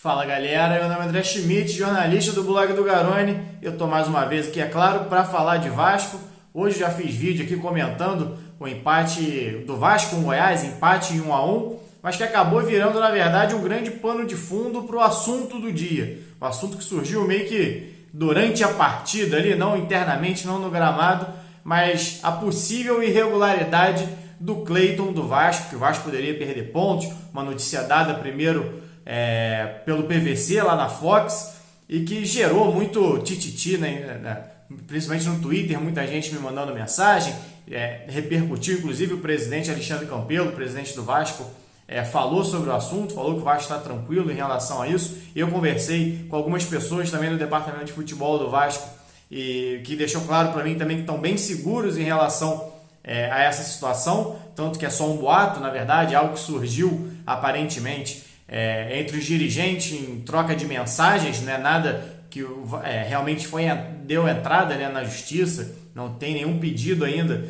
Fala galera, meu nome é André Schmidt, jornalista do blog do Garone. Eu tô mais uma vez aqui, é claro, para falar de Vasco. Hoje já fiz vídeo aqui comentando o empate do Vasco com o Goiás, empate em 1-1, mas que acabou virando, na verdade, um grande pano de fundo para o assunto do dia. O assunto que surgiu meio que durante a partida ali, não internamente, não no gramado, mas a possível irregularidade do Cleiton do Vasco, que o Vasco poderia perder pontos, uma notícia dada primeiro pelo PVC lá na Fox, e que gerou muito tititi, né, principalmente no Twitter, muita gente me mandando mensagem, repercutiu, inclusive o presidente Alexandre Campelo, presidente do Vasco, falou sobre o assunto, falou que o Vasco está tranquilo em relação a isso. Eu conversei com algumas pessoas também do departamento de futebol do Vasco, e que deixou claro para mim também que estão bem seguros em relação a essa situação, tanto que é só um boato, na verdade, algo que surgiu aparentemente entre os dirigentes em troca de mensagens, não é nada que realmente deu entrada, né, na justiça, não tem nenhum pedido ainda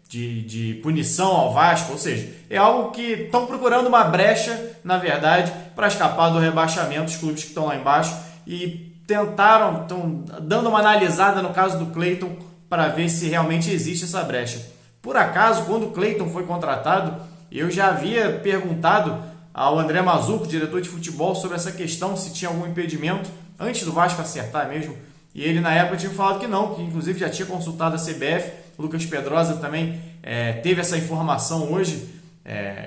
de punição ao Vasco, ou seja, é algo que estão procurando uma brecha, na verdade, para escapar do rebaixamento, os clubes que estão lá embaixo, e estão dando uma analisada no caso do Cleiton para ver se realmente existe essa brecha. Por acaso, quando o Cleiton foi contratado, eu já havia perguntado ao André Mazzuco, diretor de futebol, sobre essa questão, se tinha algum impedimento, antes do Vasco acertar mesmo, e ele na época tinha falado que não, que inclusive já tinha consultado a CBF. O Lucas Pedrosa também teve essa informação hoje,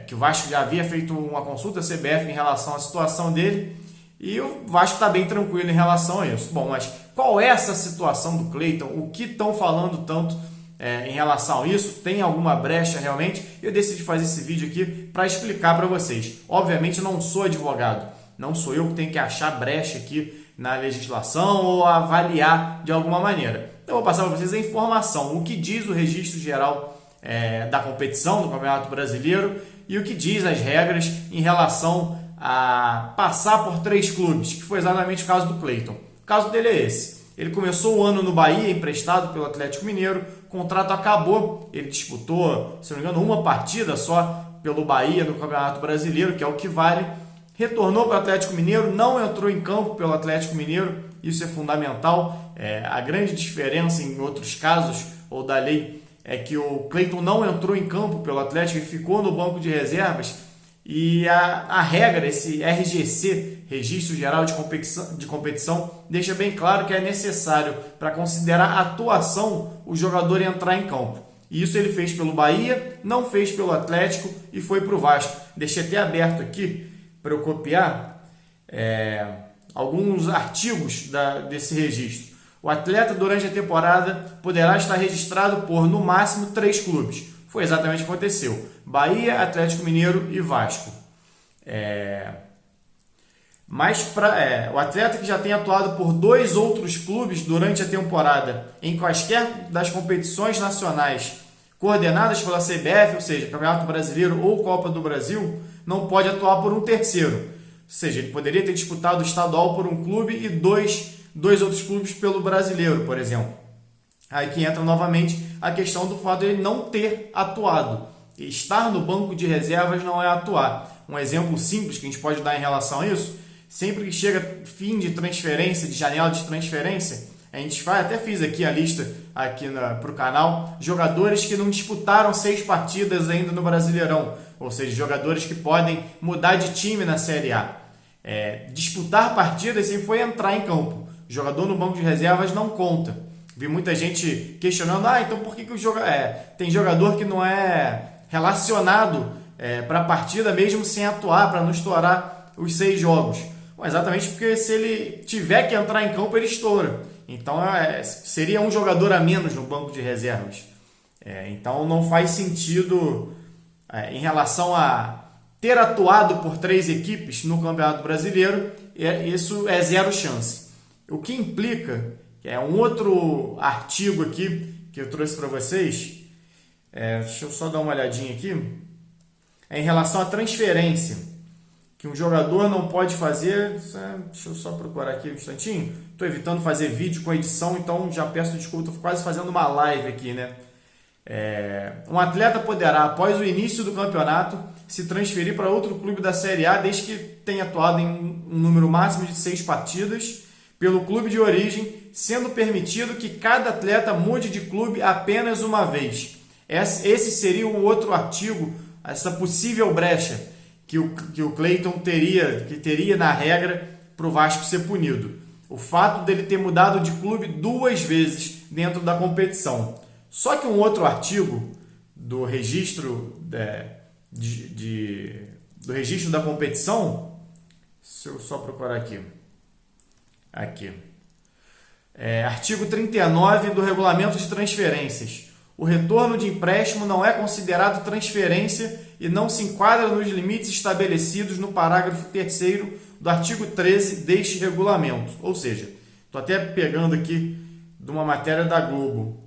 que o Vasco já havia feito uma consulta à CBF em relação à situação dele, e o Vasco está bem tranquilo em relação a isso. Bom, mas qual é essa situação do Cleiton? O que estão falando tanto em relação a isso? Tem alguma brecha realmente? Eu decidi fazer esse vídeo aqui para explicar para vocês. Obviamente eu não sou advogado, não sou eu que tenho que achar brecha aqui na legislação ou avaliar de alguma maneira. Então eu vou passar para vocês a informação, o que diz o registro geral da competição, do Campeonato Brasileiro, e o que diz as regras em relação a passar por 3 clubes, que foi exatamente o caso do Cleiton. O caso dele é esse. Ele começou o ano no Bahia, emprestado pelo Atlético Mineiro, o contrato acabou, ele disputou, se não me engano, uma partida só pelo Bahia no Campeonato Brasileiro, que é o que vale, retornou para o Atlético Mineiro, não entrou em campo pelo Atlético Mineiro, isso é fundamental. A grande diferença em outros casos, ou da lei, é que o Cleiton não entrou em campo pelo Atlético e ficou no banco de reservas, e a regra, esse RGC, Registro Geral de Competição, deixa bem claro que é necessário, para considerar atuação, o jogador entrar em campo. E isso ele fez pelo Bahia, não fez pelo Atlético e foi para o Vasco. Deixei até aberto aqui para eu copiar alguns artigos desse registro. O atleta, durante a temporada, poderá estar registrado por, no máximo, 3 clubes. Foi exatamente o que aconteceu. Bahia, Atlético Mineiro e Vasco. Mas o atleta que já tem atuado por 2 outros clubes durante a temporada em quaisquer das competições nacionais coordenadas pela CBF, ou seja, Campeonato Brasileiro ou Copa do Brasil, não pode atuar por um terceiro. Ou seja, ele poderia ter disputado o estadual por um clube e dois outros clubes pelo Brasileiro, por exemplo. Aí que entra novamente a questão do fato de ele não ter atuado. Estar no banco de reservas não é atuar. Um exemplo simples que a gente pode dar em relação a isso: sempre que chega fim de transferência, de janela de transferência, a gente até fiz aqui a lista aqui para o canal, jogadores que não disputaram 6 partidas ainda no Brasileirão, ou seja, jogadores que podem mudar de time na Série A. Disputar partidas sempre foi entrar em campo. Jogador no banco de reservas não conta. Vi muita gente questionando, então por que tem jogador que não é relacionado para a partida mesmo sem atuar, para não estourar os 6 jogos? Bom, exatamente porque se ele tiver que entrar em campo, ele estoura. Então seria um jogador a menos no banco de reservas. Então não faz sentido em relação a ter atuado por 3 equipes no Campeonato Brasileiro, isso é 0 chance. O que implica, que é um outro artigo aqui que eu trouxe para vocês, deixa eu só dar uma olhadinha aqui, em relação à transferência, que um jogador não pode fazer. Deixa eu só procurar aqui um instantinho, estou evitando fazer vídeo com edição, então já peço desculpa, estou quase fazendo uma live aqui, né? Um atleta poderá, após o início do campeonato, se transferir para outro clube da Série A desde que tenha atuado em um número máximo de 6 partidas pelo clube de origem, sendo permitido que cada atleta mude de clube apenas uma vez. Esse seria o outro artigo, essa possível brecha que o Clayton teria na regra para o Vasco ser punido. O fato dele ter mudado de clube 2 vezes dentro da competição. Só que um outro artigo do registro do registro da competição, se eu só procurar aqui, artigo 39 do regulamento de transferências. O retorno de empréstimo não é considerado transferência e não se enquadra nos limites estabelecidos no parágrafo 3º do artigo 13 deste regulamento. Ou seja, estou até pegando aqui de uma matéria da Globo.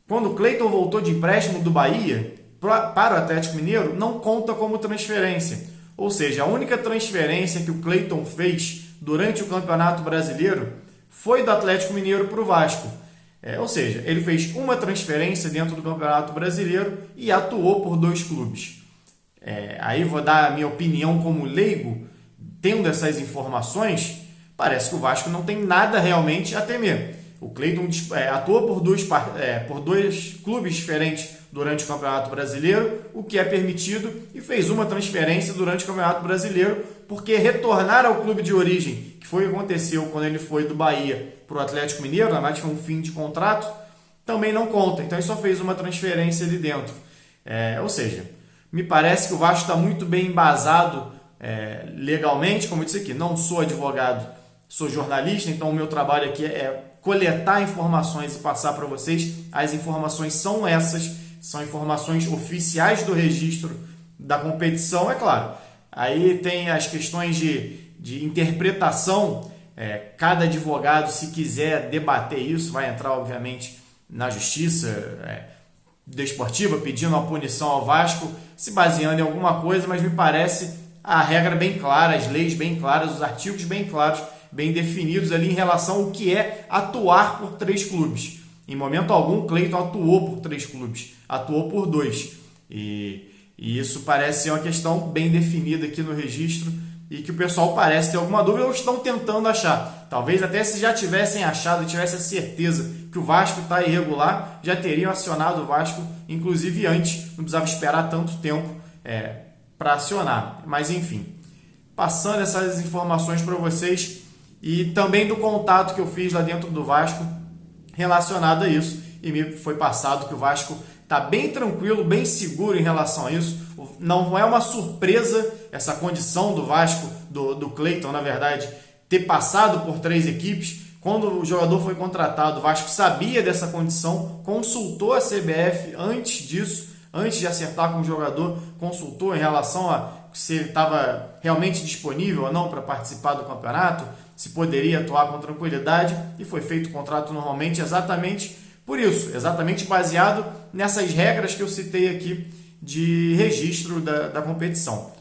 Quando o Clayton voltou de empréstimo do Bahia para o Atlético Mineiro, não conta como transferência. Ou seja, a única transferência que o Clayton fez durante o Campeonato Brasileiro foi do Atlético Mineiro para o Vasco. Ou seja, ele fez uma transferência dentro do Campeonato Brasileiro e atuou por 2 clubes. Aí vou dar a minha opinião como leigo, tendo essas informações, parece que o Vasco não tem nada realmente a temer. O Clayton atuou por 2 clubes diferentes durante o Campeonato Brasileiro, o que é permitido, e fez uma transferência durante o Campeonato Brasileiro, porque retornar ao clube de origem, que foi o que aconteceu quando ele foi do Bahia para o Atlético Mineiro, na verdade foi um fim de contrato, também não conta. Então ele só fez uma transferência ali dentro. Ou seja, me parece que o Vasco está muito bem embasado legalmente, como eu disse aqui, não sou advogado, sou jornalista, então o meu trabalho aqui é coletar informações e passar para vocês. As informações são essas, são informações oficiais do registro da competição, é claro. Aí tem as questões de interpretação. Cada advogado, se quiser debater isso, vai entrar, obviamente, na justiça desportiva, pedindo a punição ao Vasco, se baseando em alguma coisa, mas me parece a regra bem clara, as leis bem claras, os artigos bem claros, bem definidos ali em relação ao que é atuar por 3 clubes. Em momento algum, o Clayton atuou por 3 clubes, atuou por 2. E isso parece ser uma questão bem definida aqui no registro e que o pessoal parece ter alguma dúvida ou estão tentando achar. Talvez até se já tivessem achado e tivessem a certeza que o Vasco está irregular, já teriam acionado o Vasco, inclusive antes, não precisava esperar tanto tempo para acionar. Mas enfim, passando essas informações para vocês e também do contato que eu fiz lá dentro do Vasco relacionado a isso, e me foi passado que o Vasco está bem tranquilo, bem seguro em relação a isso. Não é uma surpresa essa condição do Vasco, do Clayton, na verdade, ter passado por 3 equipes. Quando o jogador foi contratado, o Vasco sabia dessa condição, consultou a CBF antes disso, antes de acertar com o jogador, consultou em relação a se ele estava realmente disponível ou não para participar do campeonato, se poderia atuar com tranquilidade, e foi feito o contrato normalmente exatamente por isso, exatamente baseado nessas regras que eu citei aqui de registro da competição.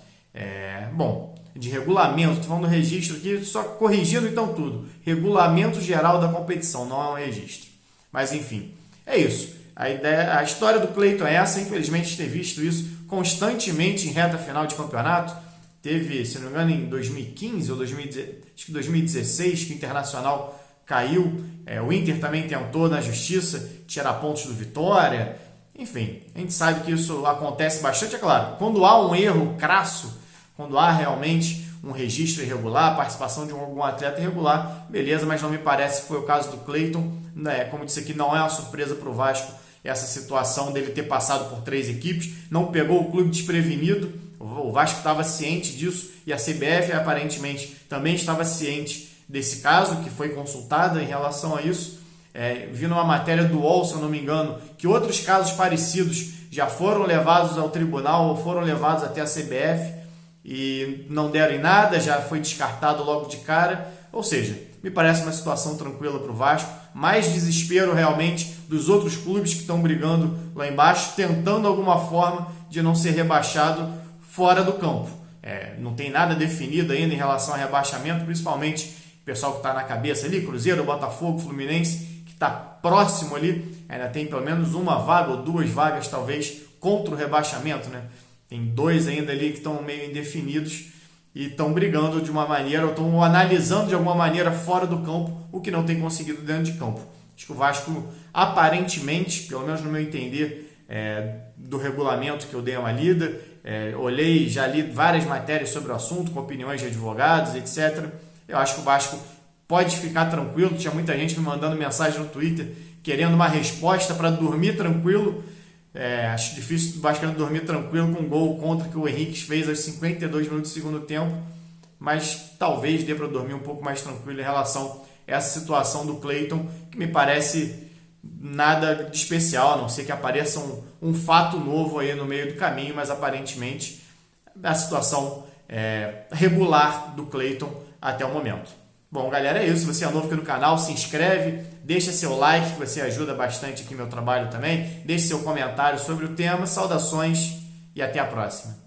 De regulamento, estou falando do registro aqui, só corrigindo então tudo. Regulamento geral da competição, não é um registro. Mas enfim, é isso. A história do Clayton é essa, infelizmente ter visto isso constantemente em reta final de campeonato. Teve, se não me engano, em 2015 ou 2016 que o Internacional caiu. O Inter também tentou na justiça tirar pontos do Vitória. Enfim, a gente sabe que isso acontece bastante, é claro. Quando há um erro crasso, quando há realmente um registro irregular, a participação de algum atleta irregular, beleza, mas não me parece que foi o caso do Clayton. Como eu disse aqui, não é uma surpresa para o Vasco essa situação dele ter passado por 3 equipes, não pegou o clube desprevenido. O Vasco estava ciente disso e a CBF aparentemente também estava ciente desse caso, que foi consultada em relação a isso. Vi numa matéria do UOL, se eu não me engano, que outros casos parecidos já foram levados ao tribunal ou foram levados até a CBF e não deram em nada, já foi descartado logo de cara. Ou seja, me parece uma situação tranquila para o Vasco, mais desespero realmente dos outros clubes que estão brigando lá embaixo, tentando alguma forma de não ser rebaixado fora do campo. Não tem nada definido ainda em relação a rebaixamento, principalmente o pessoal que está na cabeça ali, Cruzeiro, Botafogo, Fluminense, que está próximo ali, ainda tem pelo menos uma vaga ou duas vagas talvez contra o rebaixamento, né? Tem dois ainda ali que estão meio indefinidos e estão brigando de uma maneira, ou estão analisando de alguma maneira fora do campo o que não tem conseguido dentro de campo. Acho que o Vasco, aparentemente, pelo menos no meu entender, do regulamento que eu dei uma lida, olhei, já li várias matérias sobre o assunto, com opiniões de advogados, etc. Eu acho que o Vasco pode ficar tranquilo. Tinha muita gente me mandando mensagem no Twitter querendo uma resposta para dormir tranquilo. Acho difícil o Vasco dormir tranquilo com um gol contra que o Henrique fez aos 52 minutos do segundo tempo, mas talvez dê para dormir um pouco mais tranquilo em relação a essa situação do Cleiton, que me parece nada de especial, a não ser que apareça um fato novo aí no meio do caminho, mas aparentemente a situação regular do Cleiton até o momento. Bom, galera, é isso. Se você é novo aqui no canal, se inscreve, deixa seu like, que você ajuda bastante aqui meu trabalho também. Deixe seu comentário sobre o tema. Saudações e até a próxima.